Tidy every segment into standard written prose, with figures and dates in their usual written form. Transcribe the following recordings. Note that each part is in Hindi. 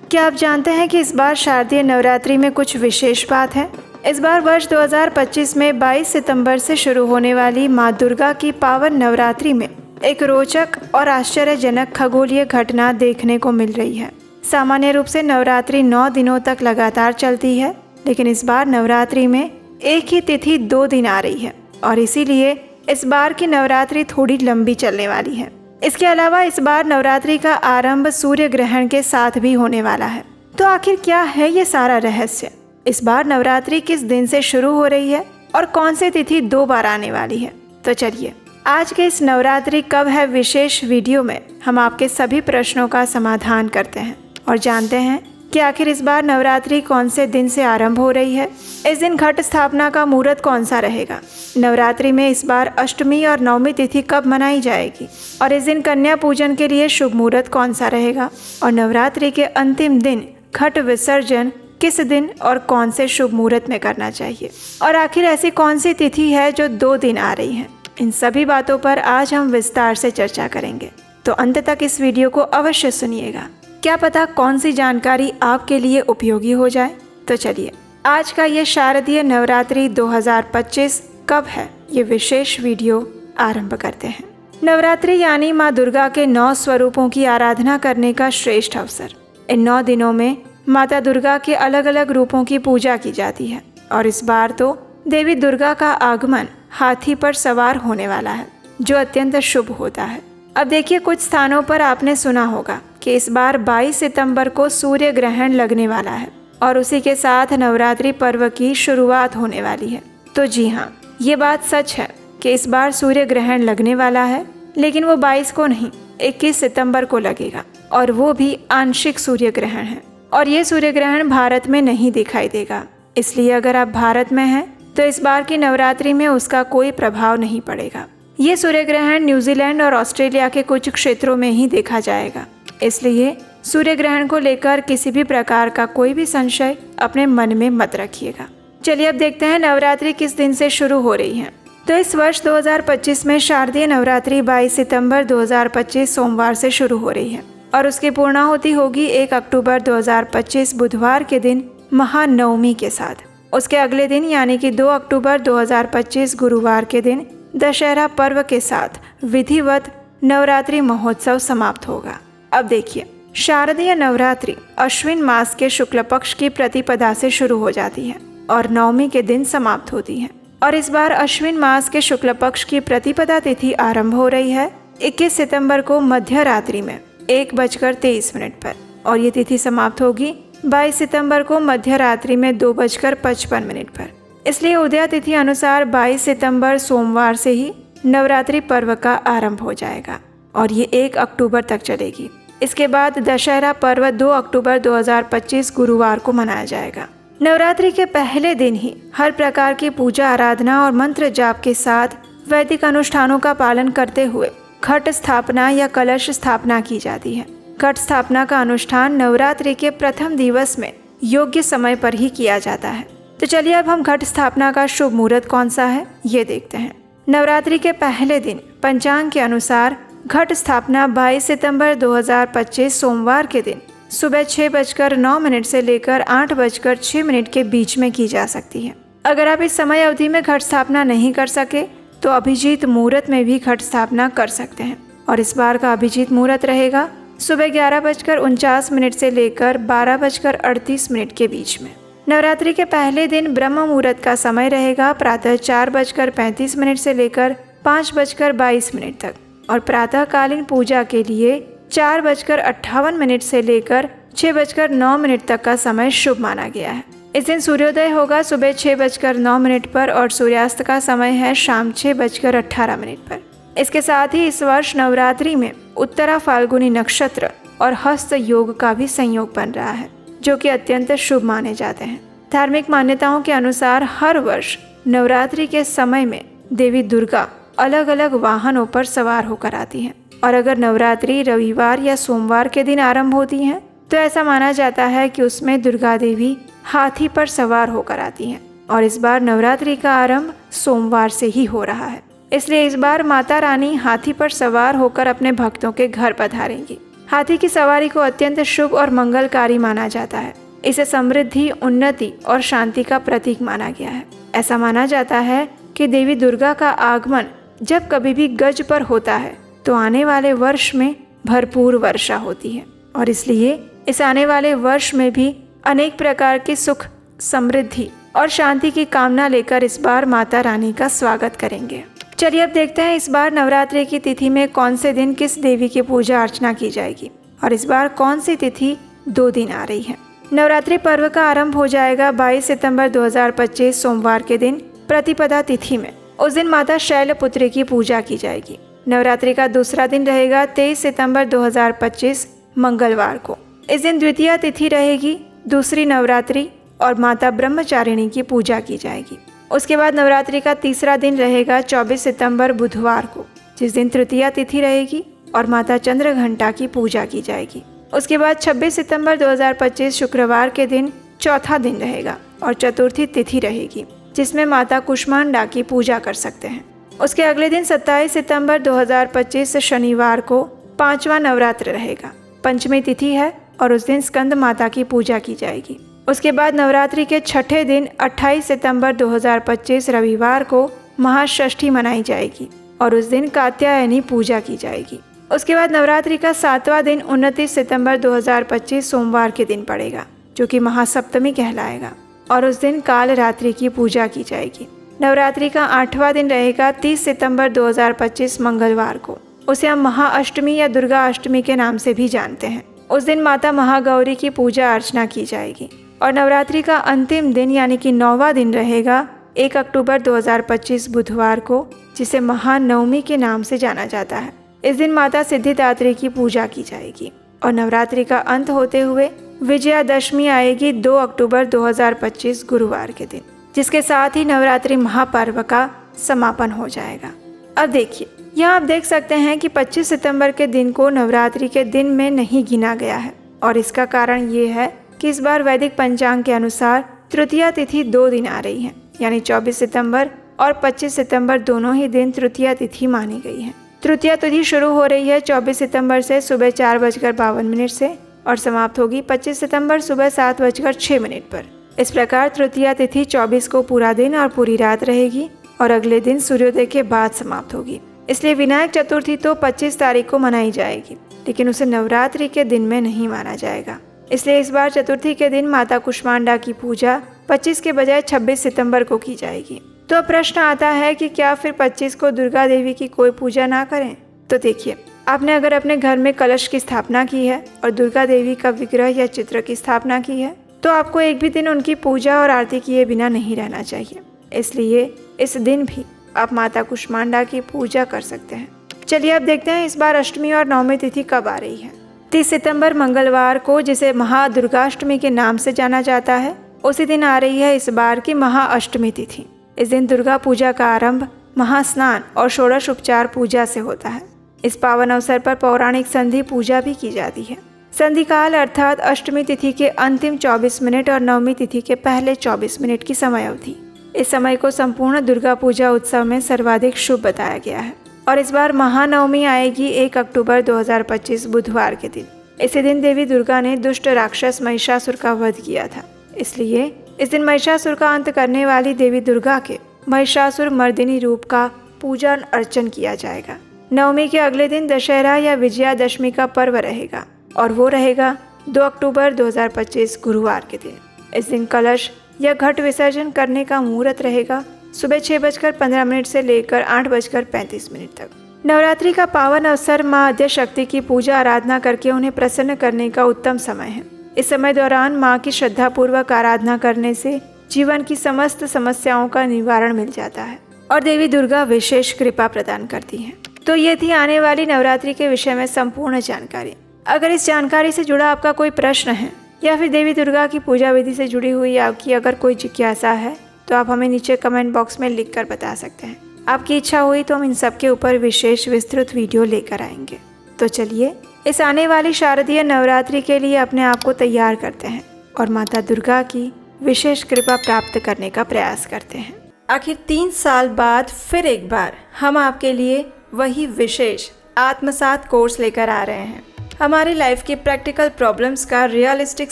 क्या आप जानते हैं कि इस बार शारदीय नवरात्रि में कुछ विशेष बात है? इस बार वर्ष 2025 में 22 सितंबर से शुरू होने वाली माँ दुर्गा की पावन नवरात्रि में एक रोचक और आश्चर्यजनक खगोलीय घटना देखने को मिल रही है। सामान्य रूप से नवरात्रि 9 दिनों तक लगातार चलती है, लेकिन इस बार नवरात्रि में एक ही तिथि 2 दिन आ रही है और इसीलिए इस बार की नवरात्रि थोड़ी लंबी चलने वाली है। इसके अलावा इस बार नवरात्रि का आरंभ सूर्य ग्रहण के साथ भी होने वाला है। तो आखिर क्या है ये सारा रहस्य? इस बार नवरात्रि किस दिन से शुरू हो रही है और कौन सी तिथि 2 बार आने वाली है? तो चलिए आज के इस नवरात्रि कब है विशेष वीडियो में हम आपके सभी प्रश्नों का समाधान करते हैं और जानते हैं कि आखिर इस बार नवरात्रि कौन से दिन से आरंभ हो रही है। इस दिन घट स्थापना का मुहूर्त कौन सा रहेगा, नवरात्रि में इस बार अष्टमी और नवमी तिथि कब मनाई जाएगी और इस दिन कन्या पूजन के लिए शुभ मुहूर्त कौन सा रहेगा और नवरात्रि के अंतिम दिन घट विसर्जन किस दिन और कौन से शुभ मुहूर्त में करना चाहिए और आखिर ऐसी कौन सी तिथि है जो 2 दिन आ रही है। इन सभी बातों पर आज हम विस्तार से चर्चा करेंगे, तो अंत तक इस वीडियो को अवश्य सुनिएगा। क्या पता कौन सी जानकारी आपके लिए उपयोगी हो जाए। तो चलिए आज का ये शारदीय नवरात्रि 2025 कब है ये विशेष वीडियो आरंभ करते हैं। नवरात्रि यानी माँ दुर्गा के 9 स्वरूपों की आराधना करने का श्रेष्ठ अवसर। इन 9 दिनों में माता दुर्गा के अलग अलग रूपों की पूजा की जाती है और इस बार तो देवी दुर्गा का आगमन हाथी पर सवार होने वाला है, जो अत्यंत शुभ होता है। अब देखिए, कुछ स्थानों पर आपने सुना होगा कि इस बार 22 सितंबर को सूर्य ग्रहण लगने वाला है और उसी के साथ नवरात्रि पर्व की शुरुआत होने वाली है। तो जी हाँ, ये बात सच है कि इस बार सूर्य ग्रहण लगने वाला है, लेकिन वो 22 को नहीं 21 सितंबर को लगेगा और वो भी आंशिक सूर्य ग्रहण है और ये सूर्य ग्रहण भारत में नहीं दिखाई देगा। इसलिए अगर आप भारत में हैं तो इस बार की नवरात्रि में उसका कोई प्रभाव नहीं पड़ेगा। ये सूर्य ग्रहण न्यूजीलैंड और ऑस्ट्रेलिया के कुछ क्षेत्रों में ही देखा जाएगा, इसलिए सूर्य ग्रहण को लेकर किसी भी प्रकार का कोई भी संशय अपने मन में मत रखिएगा। चलिए अब देखते हैं नवरात्रि किस दिन से शुरू हो रही है। तो इस वर्ष 2025 में शारदीय नवरात्रि 22 सितंबर 2025 सोमवार से शुरू हो रही है और उसकी पूर्णाहुति होगी 1 अक्टूबर 2025 बुधवार के दिन महानवमी के साथ। उसके अगले दिन यानी कि 2 अक्टूबर 2025 गुरुवार के दिन दशहरा पर्व के साथ विधिवत नवरात्रि महोत्सव समाप्त होगा। अब देखिए, शारदीय नवरात्रि अश्विन मास के शुक्ल पक्ष की प्रतिपदा से शुरू हो जाती है और नवमी के दिन समाप्त होती है और इस बार अश्विन मास के शुक्ल पक्ष की प्रतिपदा तिथि आरंभ हो रही है 21 सितंबर को मध्य रात्रि में 1:23 पर और ये तिथि समाप्त होगी 22 सितंबर को मध्य रात्रि में 2:55 पर। इसलिए उदय तिथि अनुसार 22 सितंबर सोमवार से ही नवरात्रि पर्व का आरंभ हो जाएगा और ये 1 अक्टूबर तक चलेगी। इसके बाद दशहरा पर्व 2 अक्टूबर 2025 गुरुवार को मनाया जाएगा। नवरात्रि के पहले दिन ही हर प्रकार की पूजा आराधना और मंत्र जाप के साथ वैदिक अनुष्ठानों का पालन करते हुए घट स्थापना या कलश स्थापना की जाती है। घट स्थापना का अनुष्ठान नवरात्रि के प्रथम दिवस में योग्य समय पर ही किया जाता है। तो चलिए अब हम घट स्थापना का शुभ मुहूर्त कौन सा है ये देखते हैं। नवरात्रि के पहले दिन पंचांग के अनुसार घट स्थापना 22 सितंबर 2025 सोमवार के दिन सुबह 6:09 से लेकर 8:06 के बीच में की जा सकती है। अगर आप इस समय अवधि में घट स्थापना नहीं कर सके तो अभिजीत मुहूर्त में भी घट स्थापना कर सकते हैं और इस बार का अभिजीत मुहूर्त रहेगा सुबह 11:49 से लेकर 12:38 के बीच में। नवरात्रि के पहले दिन ब्रह्म मुहूर्त का समय रहेगा प्रातः 4:35 से लेकर 5:22 तक और प्रातःकालीन पूजा के लिए 4:58 से लेकर 6:09 तक का समय शुभ माना गया है। इस दिन सूर्योदय होगा सुबह 6:09 पर और सूर्यास्त का समय है शाम 6:18 पर। इसके साथ ही इस वर्ष नवरात्रि में उत्तरा फाल्गुनी नक्षत्र और हस्त योग का भी संयोग बन रहा है, जो कि अत्यंत शुभ माने जाते हैं। धार्मिक मान्यताओं के अनुसार हर वर्ष नवरात्रि के समय में देवी दुर्गा अलग अलग वाहनों पर सवार होकर आती हैं और अगर नवरात्रि रविवार या सोमवार के दिन आरंभ होती हैं तो ऐसा माना जाता है कि उसमें दुर्गा देवी हाथी पर सवार होकर आती हैं और इस बार नवरात्रि का आरंभ सोमवार से ही हो रहा है। इसलिए इस बार माता रानी हाथी पर सवार होकर अपने भक्तों के घर पधारेंगी। हाथी की सवारी को अत्यंत शुभ और मंगलकारी माना जाता है। इसे समृद्धि, उन्नति और शांति का प्रतीक माना गया है। ऐसा माना जाता है कि देवी दुर्गा का आगमन जब कभी भी गज पर होता है तो आने वाले वर्ष में भरपूर वर्षा होती है, और इसलिए इस आने वाले वर्ष में भी अनेक प्रकार के सुख, समृद्धि और शांति की कामना लेकर इस बार माता रानी का स्वागत करेंगे। चलिए अब देखते हैं इस बार नवरात्रि की तिथि में कौन से दिन किस देवी की पूजा अर्चना की जाएगी, और इस बार कौन सी तिथि 2 दिन आ रही है। नवरात्रि पर्व का आरंभ हो जाएगा 22 सितंबर 2025 सोमवार के दिन प्रतिपदा तिथि में। उस दिन माता शैलपुत्री की पूजा की जाएगी। नवरात्रि का दूसरा दिन रहेगा 23 सितंबर 2025 मंगलवार को। इस दिन द्वितीया तिथि रहेगी, दूसरी नवरात्रि और माता ब्रह्मचारिणी की पूजा की जाएगी। उसके बाद नवरात्रि का तीसरा दिन रहेगा 24 सितंबर बुधवार को, जिस दिन तृतीया तिथि रहेगी और माता चंद्रघंटा की पूजा की जाएगी। उसके बाद 26 सितंबर 2025 शुक्रवार के दिन चौथा दिन रहेगा और चतुर्थी तिथि रहेगी, जिसमें माता कुष्मांडा की पूजा कर सकते हैं। उसके अगले दिन 27 सितंबर 2025 शनिवार को 5वां नवरात्र रहेगा, पंचमी तिथि है और उस दिन स्कंद माता की पूजा की जाएगी। उसके बाद नवरात्रि के छठे दिन 28 सितंबर 2025 रविवार को महाषष्ठी मनाई जाएगी और उस दिन कात्यायनी पूजा की जाएगी। उसके बाद नवरात्रि का 7वां दिन 29 सितंबर 2025 सोमवार के दिन पड़ेगा, जो कि महासप्तमी कहलाएगा, और उस दिन काल रात्रि की पूजा की जाएगी। नवरात्रि का 8वां दिन रहेगा 30 सितंबर 2025 मंगलवार को। उसे हम महाअष्टमी या दुर्गा अष्टमी के नाम से भी जानते हैं। उस दिन माता महागौरी की पूजा अर्चना की जाएगी। और नवरात्रि का अंतिम दिन यानी कि 9वां दिन रहेगा 1 अक्टूबर 2025 बुधवार को, जिसे महानवमी के नाम से जाना जाता है। इस दिन माता सिद्धिदात्री की पूजा की जाएगी और नवरात्रि का अंत होते हुए विजयादशमी आएगी 2 अक्टूबर 2025 गुरुवार के दिन, जिसके साथ ही नवरात्रि महापर्व का समापन हो जाएगा। अब देखिए, यहाँ आप देख सकते हैं कि 25 सितंबर के दिन को नवरात्रि के दिन में नहीं गिना गया है, और इसका कारण ये है कि इस बार वैदिक पंचांग के अनुसार तृतीया तिथि 2 दिन आ रही है, यानी 24 सितंबर और 25 सितंबर दोनों ही दिन तृतीया तिथि मानी गई है। तृतीया तिथि शुरू हो रही है 24 सितंबर से सुबह 4:52 से और समाप्त होगी 25 सितंबर सुबह 7:06 पर। इस प्रकार तृतीया तिथि 24 को पूरा दिन और पूरी रात रहेगी और अगले दिन सूर्योदय के बाद समाप्त होगी। इसलिए विनायक चतुर्थी तो 25 तारीख को मनाई जाएगी, लेकिन उसे नवरात्रि के दिन में नहीं माना जाएगा। इसलिए इस बार चतुर्थी के दिन माता कुष्मांडा की पूजा 25 के बजाय 26 सितंबर को की जाएगी। तो अब प्रश्न आता है कि क्या फिर 25 को दुर्गा देवी की कोई पूजा ना करें? तो देखिए, आपने अगर अपने घर में कलश की स्थापना की है और दुर्गा देवी का विग्रह या चित्र की स्थापना की है, तो आपको एक भी दिन उनकी पूजा और आरती किए बिना नहीं रहना चाहिए। इसलिए इस दिन भी आप माता कुष्मांडा की पूजा कर सकते हैं। चलिए अब देखते हैं इस बार अष्टमी और नवमी तिथि कब आ रही है। 30 सितंबर मंगलवार को, जिसे महादुर्गाष्टमी के नाम से जाना जाता है, उसी दिन आ रही है इस बार की महाअष्टमी तिथि। इस दिन दुर्गा पूजा का आरंभ महास्नान और षोडश उपचार पूजा से होता है। इस पावन अवसर पर पौराणिक संधि पूजा भी की जाती है। संधि काल अर्थात अष्टमी तिथि के अंतिम 24 मिनट और नवमी तिथि के पहले 24 मिनट की समय अवधि। इस समय को संपूर्ण दुर्गा पूजा उत्सव में सर्वाधिक शुभ बताया गया है। और इस बार महानवमी आएगी 1 अक्टूबर 2025 बुधवार के दिन। इसी दिन देवी दुर्गा ने दुष्ट राक्षस महिषासुर का वध किया था। इसलिए इस दिन महिषासुर का अंत करने वाली देवी दुर्गा के महिषासुर मर्दिनी रूप का पूजन अर्चन किया जाएगा। नवमी के अगले दिन दशहरा या विजयादशमी का पर्व रहेगा और वो रहेगा 2 अक्टूबर 2025 गुरुवार के दिन। इस दिन कलश या घट विसर्जन करने का मुहूर्त रहेगा सुबह 6:15 से लेकर 8:35 तक। नवरात्रि का पावन अवसर माँ आद्य शक्ति की पूजा आराधना करके उन्हें प्रसन्न करने का उत्तम समय है। इस समय दौरान माँ की श्रद्धापूर्वक आराधना करने से जीवन की समस्त समस्याओं का निवारण मिल जाता है और देवी दुर्गा विशेष कृपा प्रदान करती हैं। तो ये थी आने वाली नवरात्रि के विषय में संपूर्ण जानकारी। अगर इस जानकारी से जुड़ा आपका कोई प्रश्न है या फिर देवी दुर्गा की पूजा विधि से जुड़ी हुई आपकी अगर कोई जिज्ञासा है तो आप हमें नीचे कमेंट बॉक्स में लिख कर बता सकते हैं। आपकी इच्छा हुई तो हम इन सब के ऊपर विशेष विस्तृत वीडियो लेकर आएंगे। तो चलिए इस आने वाली शारदीय नवरात्रि के लिए अपने आप को तैयार करते हैं और माता दुर्गा की विशेष कृपा प्राप्त करने का प्रयास करते हैं। आखिर 3 साल बाद फिर एक बार हम आपके लिए वही विशेष आत्मसात कोर्स लेकर आ रहे हैं। हमारी लाइफ की प्रैक्टिकल प्रॉब्लम्स का रियलिस्टिक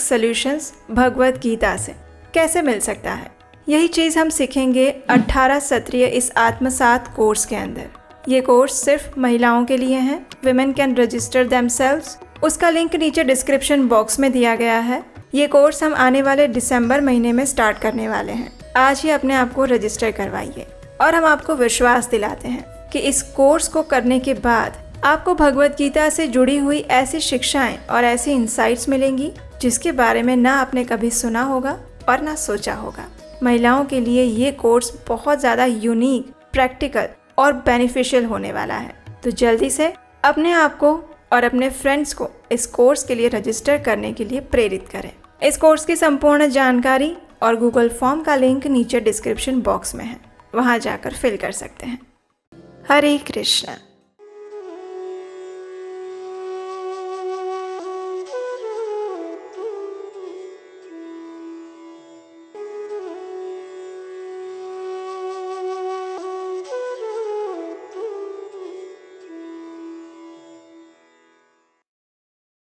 सॉल्यूशंस भगवत गीता से कैसे मिल सकता है, यही चीज़ हम सीखेंगे 18 सत्रीय इस आत्मसात कोर्स के अंदर। ये कोर्स सिर्फ महिलाओं के लिए है। Women can register themselves. उसका लिंक नीचे डिस्क्रिप्शन बॉक्स में दिया गया है। ये कोर्स हम आने वाले दिसंबर महीने में स्टार्ट करने वाले हैं। आज ही अपने आप को रजिस्टर करवाइए और हम आपको विश्वास दिलाते हैं कि इस कोर्स को करने के बाद आपको भगवत गीता से जुड़ी हुई ऐसी शिक्षाएं और ऐसी इंसाइट्स मिलेंगी जिसके बारे में ना आपने कभी सुना होगा और ना सोचा होगा। महिलाओं के लिए ये कोर्स बहुत ज़्यादा यूनिक, प्रैक्टिकल और बेनिफिशियल होने वाला है। तो जल्दी से अपने आप को और अपने फ्रेंड्स को इस कोर्स के लिए रजिस्टर करने के लिए प्रेरित करें। इस कोर्स की संपूर्ण जानकारी और गूगल फॉर्म का लिंक नीचे डिस्क्रिप्शन बॉक्स में है, वहाँ जाकर फिल कर सकते हैं। हरे कृष्णा।